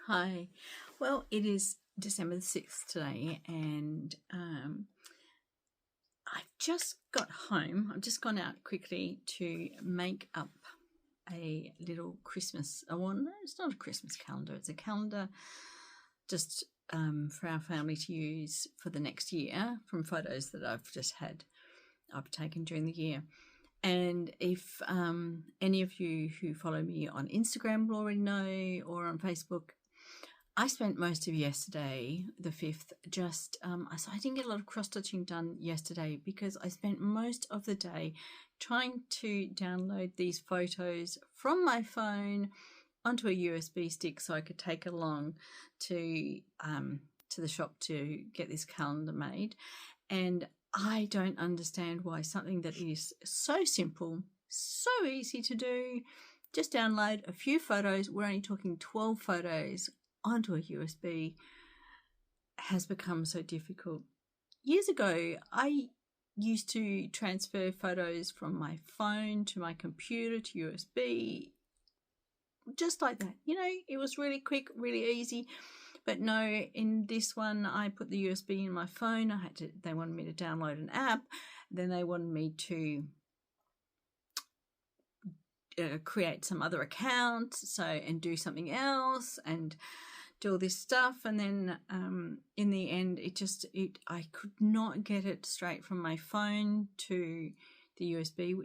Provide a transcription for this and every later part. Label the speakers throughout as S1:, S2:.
S1: Hi. Well, it is December the 6th today, and I've just got home. I've just gone out quickly to make up a little Christmas. Well, no, it's not a Christmas calendar. It's a calendar just for our family to use for the next year from photos that I've taken during the year. And if any of you who follow me on Instagram will already know, or on Facebook, I spent most of yesterday, the 5th, so I didn't get a lot of cross-stitching done yesterday because I spent most of the day trying to download these photos from my phone onto a USB stick so I could take along to the shop to get this calendar made. And I don't understand why something that is so simple, so easy to do, just download a few photos, we're only talking 12 photos, onto a USB, has become so difficult. Years ago, I used to transfer photos from my phone to my computer to USB, just like that. You know, it was really quick, really easy. But no, in this one, I put the USB in my phone. They wanted me to download an app. Then they wanted me to create some other account, and do something else and do all this stuff. And then in the end, I could not get it straight from my phone to the USB,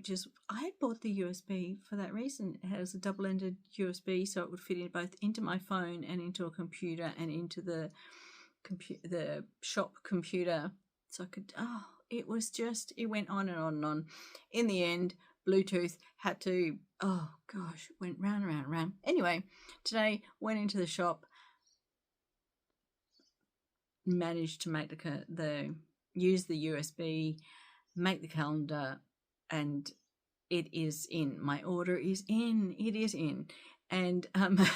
S1: I had bought the USB for that reason. It has a double-ended USB, so it would fit in both into my phone and into a computer and into the shop computer. So I could, it went on and on and on. In the end, Bluetooth had to, went round and round and round. Anyway, today went into the shop, managed to make use the USB, make the calendar, and it is in. My order is in. It is in. And but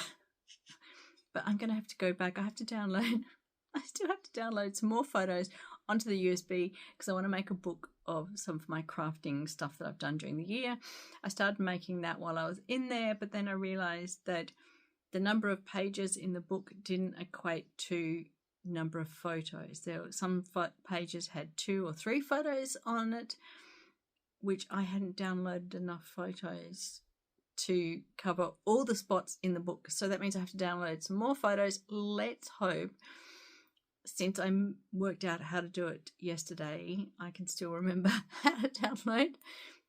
S1: I'm going to have to go back. I still have to download some more photos onto the USB because I want to make a book of some of my crafting stuff that I've done during the year. I started making that while I was in there, but then I realized that the number of pages in the book didn't equate to number of photos. Some pages had 2 or 3 photos on it, which I hadn't downloaded enough photos to cover all the spots in the book. So that means I have to download some more photos. Let's hope, since I worked out how to do it yesterday, I can still remember how to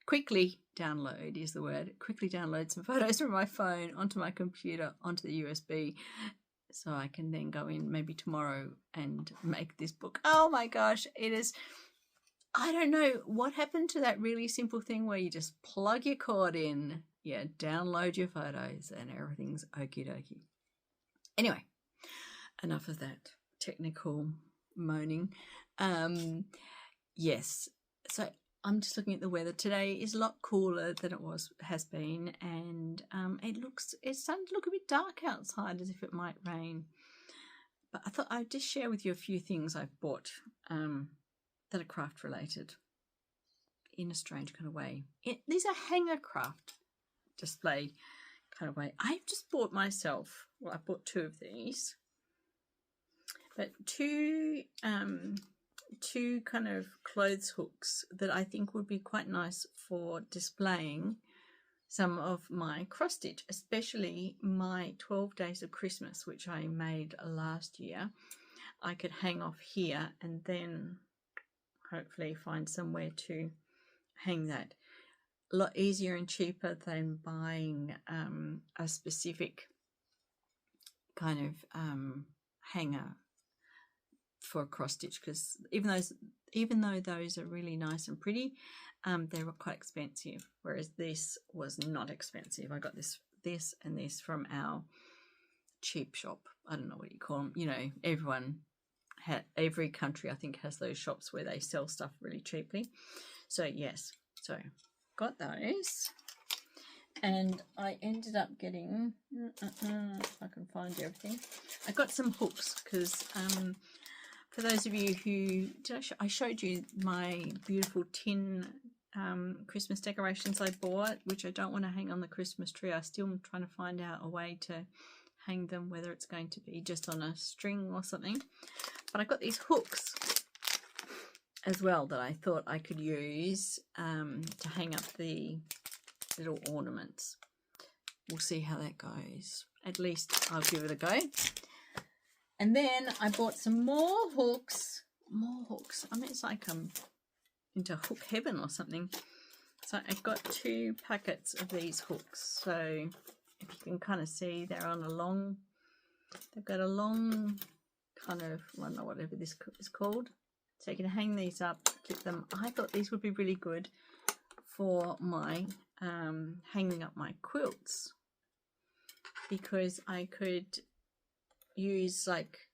S1: quickly download is the word, quickly download some photos from my phone onto my computer, onto the USB, so I can then go in maybe tomorrow and make this book. Oh my gosh, I don't know what happened to that really simple thing where you just plug your cord in, download your photos, and everything's okie dokie. Anyway, enough of that technical moaning. Yes, so I'm just looking at the weather. Today is a lot cooler than it has been, and it's starting to look a bit dark outside, as if it might rain. But I thought I'd just share with you a few things I've bought that are craft related in a strange kind of way. These are hanger craft display kind of way. I've just bought myself, I bought 2 of these, but two kind of clothes hooks that I think would be quite nice for displaying some of my cross stitch, especially my 12 Days of Christmas, which I made last year. I could hang off here and then hopefully find somewhere to hang that. A lot easier and cheaper than buying a specific kind of hanger for a cross stitch, because even though those are really nice and pretty, they were quite expensive, whereas this was not expensive. I got this and this from our cheap shop. I don't know what you call them. You know, every country I think has those shops where they sell stuff really cheaply. So yes, so got those, and I ended up getting if I can find everything, I got some hooks because for those of you who I showed you my beautiful tin Christmas decorations I bought, which I don't want to hang on the Christmas tree. I still am trying to find out a way to hang them, whether it's going to be just on a string or something. But I got these hooks as well that I thought I could use to hang up the little ornaments. We'll see how that goes. At least I'll give it a go. And then I bought some more hooks. More hooks. I mean, it's like I'm into hook heaven or something. So I've got 2 packets of these hooks. So if you can kind of see, they're on a long, they've got a long kind of, I don't know, whatever this is called. So you can hang these up, clip them. I thought these would be really good for my hanging up my quilts, because I could use like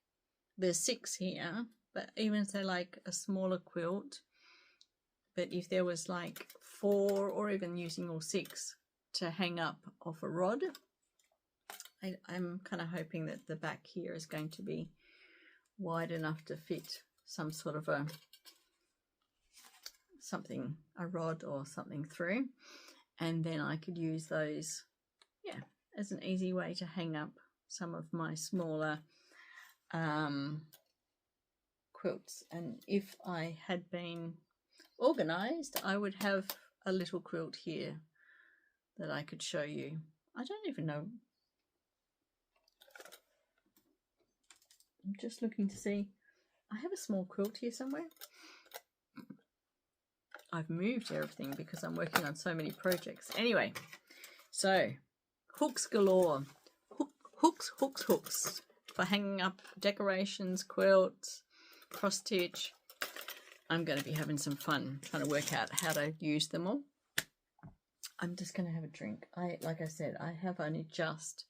S1: there's 6 here, but even so like a smaller quilt, but if there was like 4 or even using all 6 to hang up off a rod, I'm kind of hoping that the back here is going to be wide enough to fit some sort of a rod or something through, and then I could use those, yeah, as an easy way to hang up some of my smaller quilts. And if I had been organized, I would have a little quilt here that I could show you. I don't even know. I'm just looking to see. I have a small quilt here somewhere. I've moved everything because I'm working on so many projects. Anyway, so hooks galore. Hooks for hanging up decorations, quilts, cross stitch. I'm going to be having some fun trying to work out how to use them all. I'm just going to have a drink. Like I said, I have only just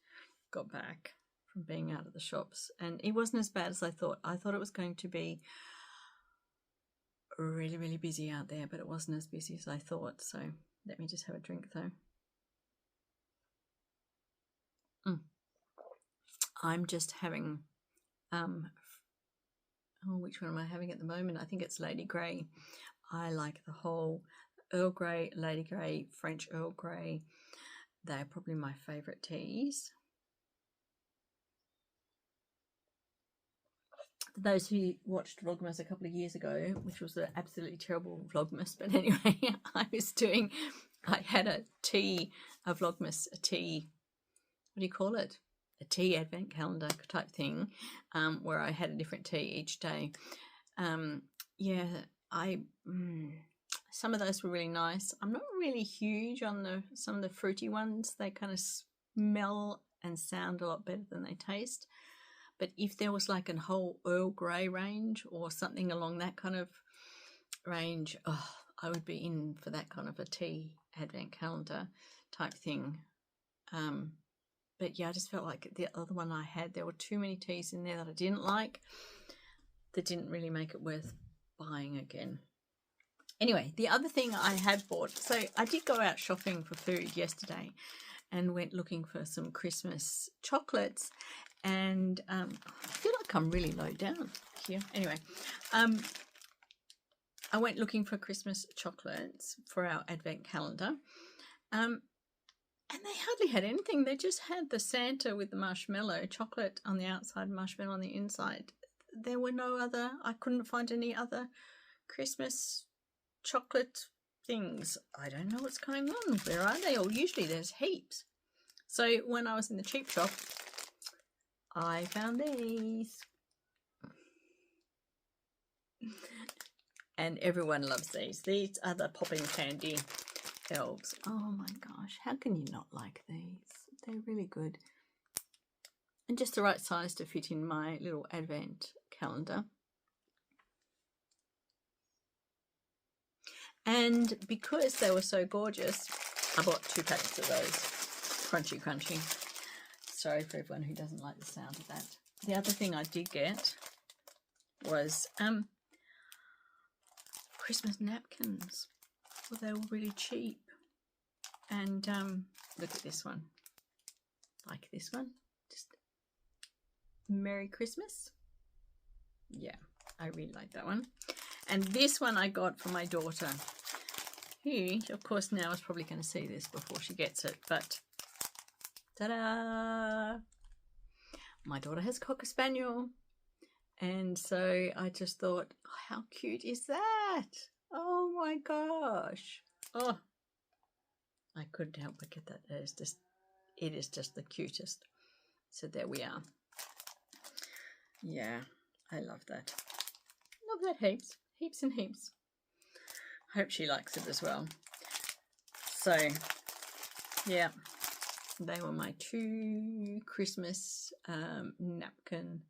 S1: got back from being out of the shops, and it wasn't as bad as I thought. I thought it was going to be really, really busy out there, but it wasn't as busy as I thought. So let me just have a drink though. I'm just having which one am I having at the moment? I think it's Lady Grey. I like the whole Earl Grey, Lady Grey, French Earl Grey. They're probably my favourite teas. For those who watched Vlogmas a couple of years ago, which was an absolutely terrible Vlogmas, but anyway, I had a Vlogmas, a tea, what do you call it? A tea advent calendar type thing, where I had a different tea each day. Yeah, some of those were really nice. I'm not really huge on some of the fruity ones. They kind of smell and sound a lot better than they taste. But if there was like a whole Earl Grey range or something along that kind of range, I would be in for that kind of a tea advent calendar type thing. But yeah, I just felt like the other one I had, there were too many teas in there that I didn't like, that didn't really make it worth buying again. Anyway, the other thing I had bought, so I did go out shopping for food yesterday and went looking for some Christmas chocolates. And I feel like I'm really low down here. Anyway, I went looking for Christmas chocolates for our advent calendar. And they hardly had anything. They just had the Santa with the marshmallow, chocolate on the outside, marshmallow on the inside. There were no other, I couldn't find any other Christmas chocolate things. I don't know what's going on. Where are they? Or usually there's heaps. So when I was in the cheap shop, I found these. And everyone loves these. These are the popping candy elves. Oh my gosh, how can you not like these? They're really good. And just the right size to fit in my little advent calendar. And because they were so gorgeous, I bought 2 packets of those. Crunchy, crunchy. Sorry for everyone who doesn't like the sound of that. The other thing I did get was Christmas napkins. Well, they were really cheap. And look at this one. Like this one. Just Merry Christmas. Yeah, I really like that one. And this one I got for my daughter, who, of course, now is probably going to see this before she gets it. But ta-da! my daughter has Cocker Spaniel. And so I just thought, oh, how cute is that? Oh my gosh. Oh, I couldn't help but get that. It is just the cutest. So there we are. Yeah, I love that. Love that heaps. Heaps and heaps. Hope she likes it as well. So, yeah, they were my 2 Christmas napkin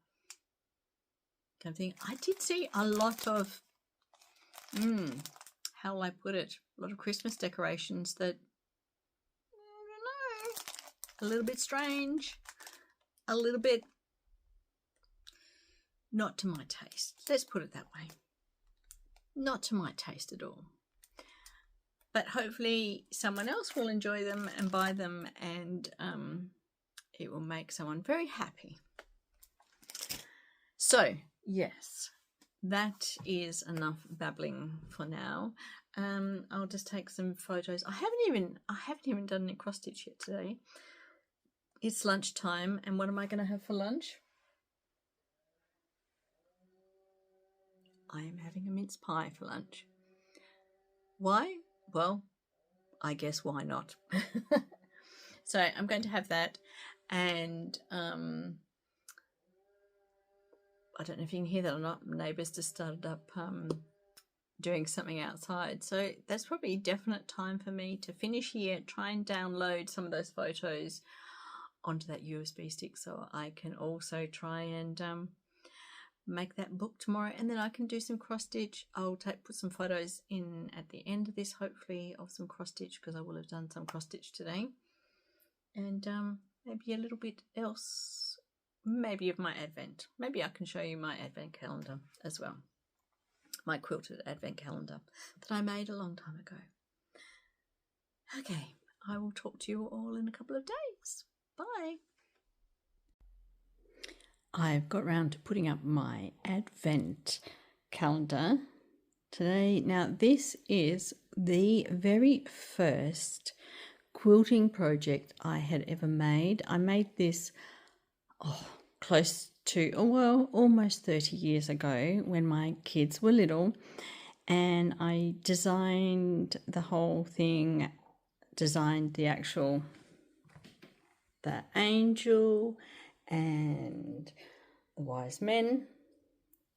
S1: kind of thing. I did see a lot of, how will I put it? A lot of Christmas decorations that, I don't know, a little bit strange, a little bit not to my taste. Let's put it that way. Not to my taste at all. But hopefully someone else will enjoy them and buy them, and it will make someone very happy. So, yes, that is enough babbling for now. I'll just take some photos. I haven't even done any cross stitch yet today. It's lunchtime, and what am I going to have for lunch? I am having a mince pie for lunch. Why? Well, I guess why not? So I'm going to have that, and I don't know if you can hear that or not. Neighbours just started up doing something outside, so that's probably definite time for me to finish here, try and download some of those photos onto that USB stick, so I can also try and make that book tomorrow, and then I can do some cross stitch. I'll put some photos in at the end of this, hopefully, of some cross stitch, because I will have done some cross stitch today, and maybe a little bit else, maybe of my advent. Maybe I can show you my advent calendar as well, my quilted advent calendar that I made a long time ago. Okay, I will talk to you all in a couple of days. Bye. I've got round to putting up my advent calendar today. Now, this is the very first quilting project I had ever made. I made this close to, almost 30 years ago when my kids were little, and I designed the whole thing, designed the angel and the wise men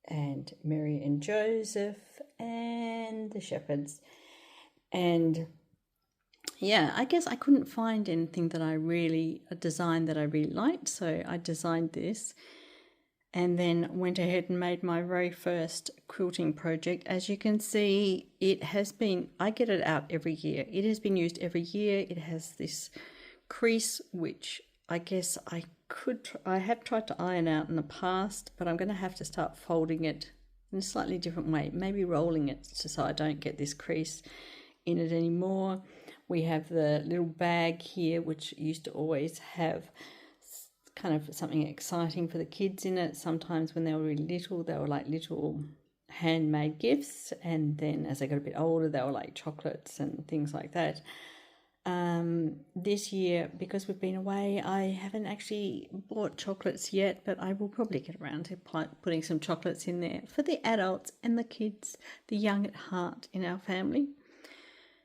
S1: and Mary and Joseph and the shepherds. And yeah, I guess I couldn't find anything that a design that I really liked, so I designed this and then went ahead and made my very first quilting project. As you can see, I get it out every year. It has been used every year. It has this crease, which I guess I have tried to iron out in the past, but I'm going to have to start folding it in a slightly different way, maybe rolling it so I don't get this crease in it anymore. We have the little bag here, which used to always have kind of something exciting for the kids in it. Sometimes when they were really little, they were like little handmade gifts, and then as they got a bit older, they were like chocolates and things like that. This year, because we've been away, I haven't actually bought chocolates yet, but I will probably get around to putting some chocolates in there for the adults and the kids, the young at heart in our family.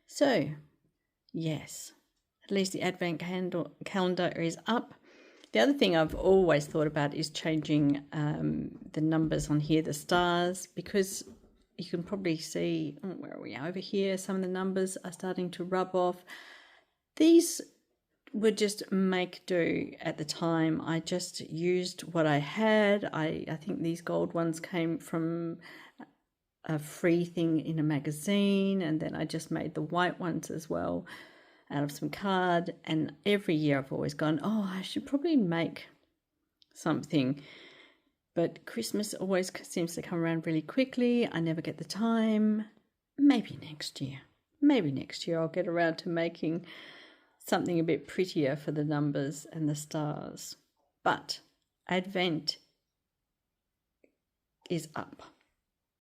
S1: So, yes, at least the advent calendar is up. The other thing I've always thought about is changing the numbers on here, the stars, because you can probably see, where are we, over here, some of the numbers are starting to rub off. These were just make do at the time. I just used what I had. I think these gold ones came from a free thing in a magazine, and then I just made the white ones as well out of some card. And every year I've always gone, I should probably make something, but Christmas always seems to come around really quickly. I never get the time. Maybe next year I'll get around to making something a bit prettier for the numbers and the stars. But Advent is up.